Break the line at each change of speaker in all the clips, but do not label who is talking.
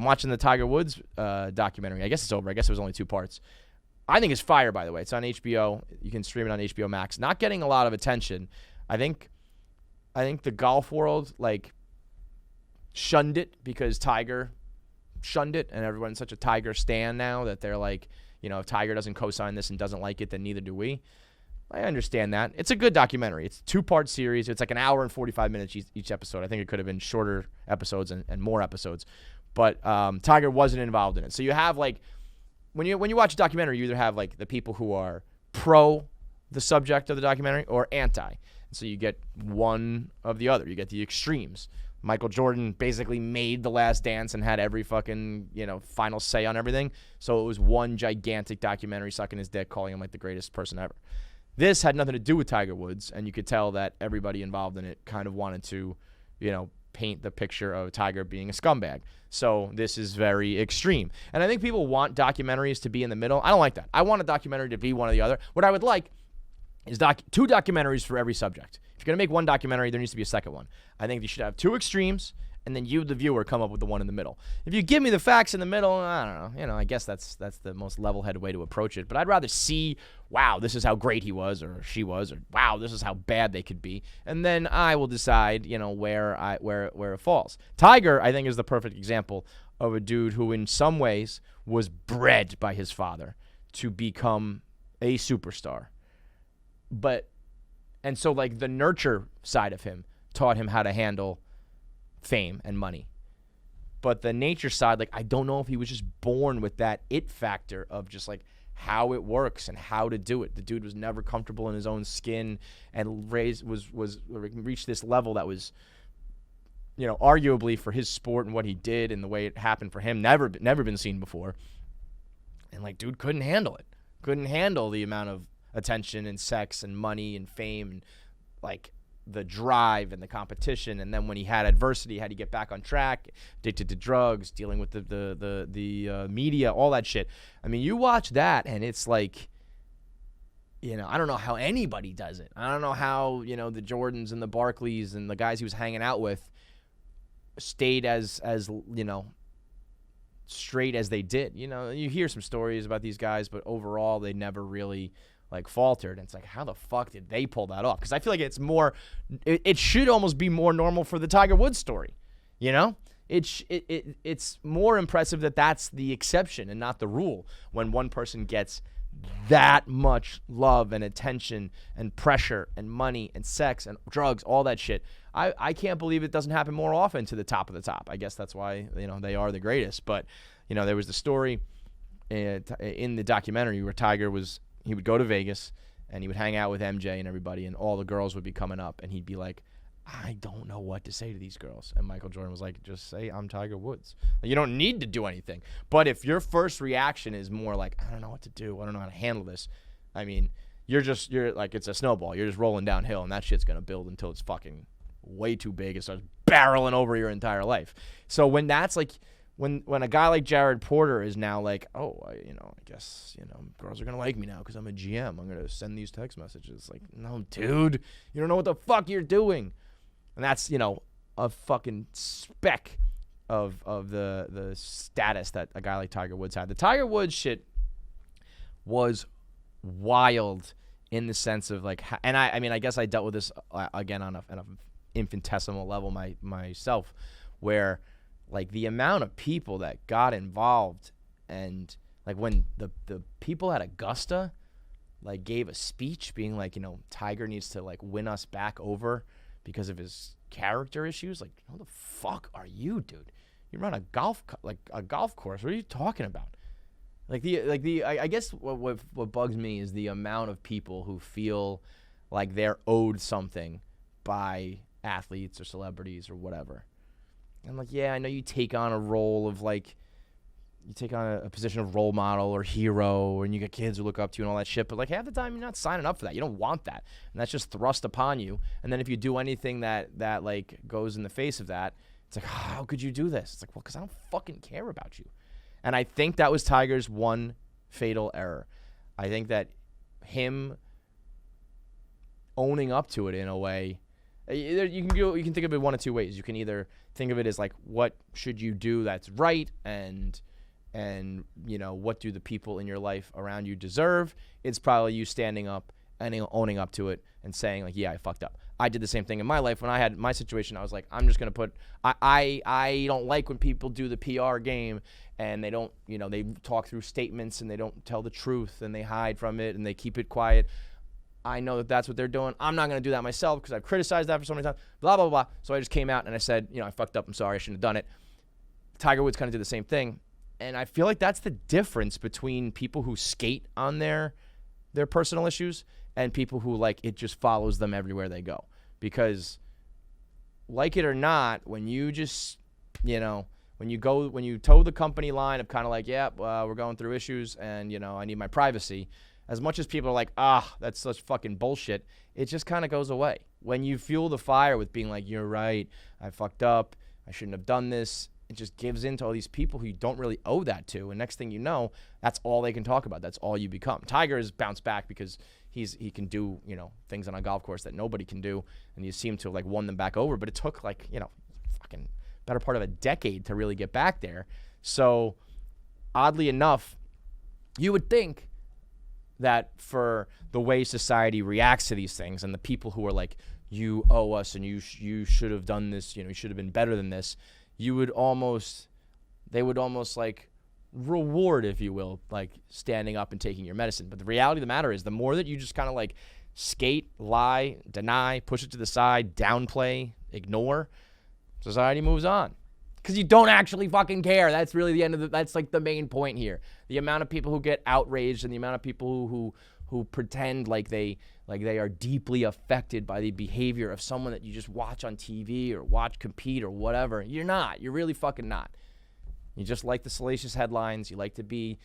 I'm watching the Tiger Woods documentary. I guess it's over. I guess it was only 2 parts. I think it's fire, by the way. It's on HBO. You can stream it on HBO Max. Not getting a lot of attention. I think the golf world, like, shunned it because Tiger shunned it, and everyone's such a Tiger stan now that they're like, you know, if Tiger doesn't co-sign this and doesn't like it, then neither do we. I understand that. It's a good documentary. It's a 2-part series. It's like an hour and 45 minutes each episode. I think it could have been shorter episodes and more episodes. But Tiger wasn't involved in it. So you have, like, when you watch a documentary, you either have, like, the people who are pro the subject of the documentary or anti. And so you get one of the other. You get the extremes. Michael Jordan basically made The Last Dance and had every fucking, you know, final say on everything. So it was one gigantic documentary sucking his dick, calling him like the greatest person ever. This had nothing to do with Tiger Woods, and you could tell that everybody involved in it kind of wanted to, you know, paint the picture of Tiger being a scumbag. So this is very extreme. And I think people want documentaries to be in the middle. I don't like that. I want a documentary to be one or the other. What I would like is 2 documentaries for every subject. If you're going to make one documentary, there needs to be a second one. I think you should have 2 extremes, and then you, the viewer, come up with the one in the middle. If you give me the facts in the middle, I don't know. You know, I guess that's the most level-headed way to approach it. But I'd rather see, wow, this is how great he was or she was, or wow, this is how bad they could be. And then I will decide, you know, where it falls. Tiger, I think, is the perfect example of a dude who in some ways was bred by his father to become a superstar. And so, like, the nurture side of him taught him how to handle fame and money. But the nature side, like, I don't know if he was just born with that it factor of just, like, how it works and how to do it. The dude was never comfortable in his own skin and reached this level that was, you know, arguably for his sport and what he did and the way it happened for him, never been seen before. And, like, dude couldn't handle it. Couldn't handle the amount of attention and sex and money and fame and, like, the drive and the competition. And then when he had adversity, how do you get back on track? Addicted to drugs, dealing with the media, all that shit. I mean, you watch that and it's like, you know, I don't know how anybody does it. I don't know how, you know, the Jordans and the Barkleys and the guys he was hanging out with stayed as you know, straight as they did. You know, you hear some stories about these guys, but overall they never really, like, faltered. And it's like, how the fuck did they pull that off? Because I feel like it's more, it should almost be more normal for the Tiger Woods story, you know? It's more impressive that that's the exception and not the rule when one person gets that much love and attention and pressure and money and sex and drugs, all that shit. I can't believe it doesn't happen more often to the top of the top. I guess that's why, you know, they are the greatest. But, you know, there was the story in the documentary where Tiger he would go to Vegas and he would hang out with MJ and everybody, and all the girls would be coming up, and he'd be like, I don't know what to say to these girls. And Michael Jordan was like, just say I'm Tiger Woods. You don't need to do anything. But if your first reaction is more like, I don't know what to do, I don't know how to handle this, I mean, you're like, it's a snowball. You're just rolling downhill, and that shit's going to build until it's fucking way too big. It starts barreling over your entire life. So when that's like, when a guy like Jared Porter is now like, oh, I guess, you know, girls are going to like me now because I'm a GM. I'm going to send these text messages. Like, no, dude, you don't know what the fuck you're doing. And that's, you know, a fucking speck of the status that a guy like Tiger Woods had. The Tiger Woods shit was wild in the sense of, like, and I mean, I guess I dealt with this again on an infinitesimal level myself, where, like, the amount of people that got involved, and, like, when the people at Augusta, like, gave a speech being like, you know, Tiger needs to, like, win us back over because of his character issues. Like, who the fuck are you, dude? You run a golf course. What are you talking about? I guess what bugs me is the amount of people who feel like they're owed something by athletes or celebrities or whatever. I'm like, yeah, I know you take on a role of, like, you take on a position of role model or hero, and you get kids who look up to you and all that shit, but, like, half the time you're not signing up for that. You don't want that, and that's just thrust upon you. And then if you do anything that like goes in the face of that, it's like, how could you do this? It's like, well, because I don't fucking care about you. And I think that was Tiger's one fatal error. I think that him owning up to it in a way, You can think of it one of two ways. You can either think of it as like, what should you do that's right, and what do the people in your life around you deserve? It's probably you standing up and owning up to it and saying like, yeah, I fucked up. I did the same thing in my life when I had my situation. I was like, I'm just gonna put. I don't like when people do the PR game and they don't, they talk through statements and they don't tell the truth and they hide from it and they keep it quiet. I know that that's what they're doing. I'm not going to do that myself because I've criticized that for so many times, blah, blah, blah. So I just came out and I said, I fucked up. I'm sorry. I shouldn't have done it. Tiger Woods kind of did the same thing. And I feel like that's the difference between people who skate on their personal issues and people who, like, it just follows them everywhere they go. Because, like it or not, when you just, when you toe the company line of kind of like, yeah, we're going through issues and, I need my privacy. As much as people are like, that's such fucking bullshit, it just kind of goes away. When you fuel the fire with being like, you're right, I fucked up, I shouldn't have done this, it just gives in to all these people who you don't really owe that to. And next thing you know, that's all they can talk about. That's all you become. Tiger has bounced back because he can do, things on a golf course that nobody can do. And you seem to have, like, won them back over. But it took, like, fucking better part of a decade to really get back there. So, oddly enough, you would think that for the way society reacts to these things and the people who are like, you owe us and you should have done this, you should have been better than this, they would almost like reward, if you will, like standing up and taking your medicine. But the reality of the matter is the more that you just kind of like skate, lie, deny, push it to the side, downplay, ignore, society moves on. Because you don't actually fucking care. That's really the end of that's like the main point here. The amount of people who get outraged and the amount of people who pretend like they are deeply affected by the behavior of someone that you just watch on TV or watch compete or whatever. You're not. You're really fucking not. You just like the salacious headlines. You like to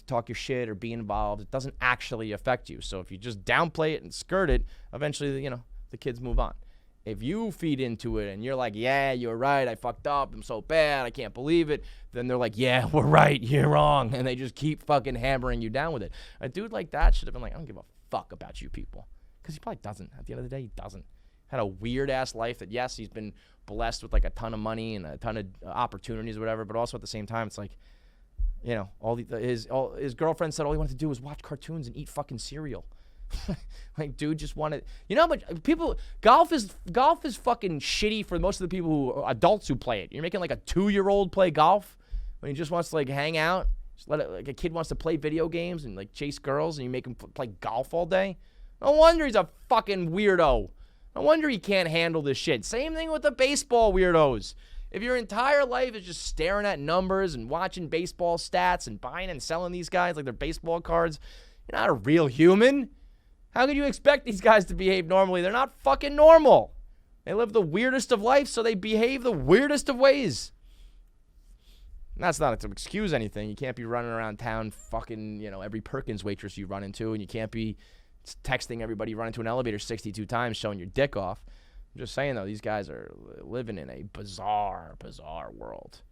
talk your shit or be involved. It doesn't actually affect you. So if you just downplay it and skirt it, eventually, the kids move on. If you feed into it and you're like, yeah, you're right, I fucked up, I'm so bad, I can't believe it, then they're like, yeah, we're right, you're wrong, and they just keep fucking hammering you down with it. A dude like that should have been like, I don't give a fuck about you people. Because he probably doesn't. At the end of the day, he doesn't. Had a weird-ass life that, yes, he's been blessed with, like, a ton of money and a ton of opportunities or whatever, but also at the same time, it's like, his girlfriend said all he wanted to do was watch cartoons and eat fucking cereal. Like, dude just wanted, but people, golf is fucking shitty for most of the people adults who play it. You're making like a 2-year-old play golf when he just wants to like hang out. Just let it, like a kid wants to play video games and like chase girls and you make him play golf all day. No wonder he's a fucking weirdo. No wonder he can't handle this shit. Same thing with the baseball weirdos. If your entire life is just staring at numbers and watching baseball stats and buying and selling these guys like they're baseball cards, you're not a real human. How could you expect these guys to behave normally? They're not fucking normal. They live the weirdest of life, so they behave the weirdest of ways. And that's not to excuse anything. You can't be running around town fucking, every Perkins waitress you run into, and you can't be texting everybody you run into an elevator 62 times showing your dick off. I'm just saying, though, these guys are living in a bizarre, bizarre world.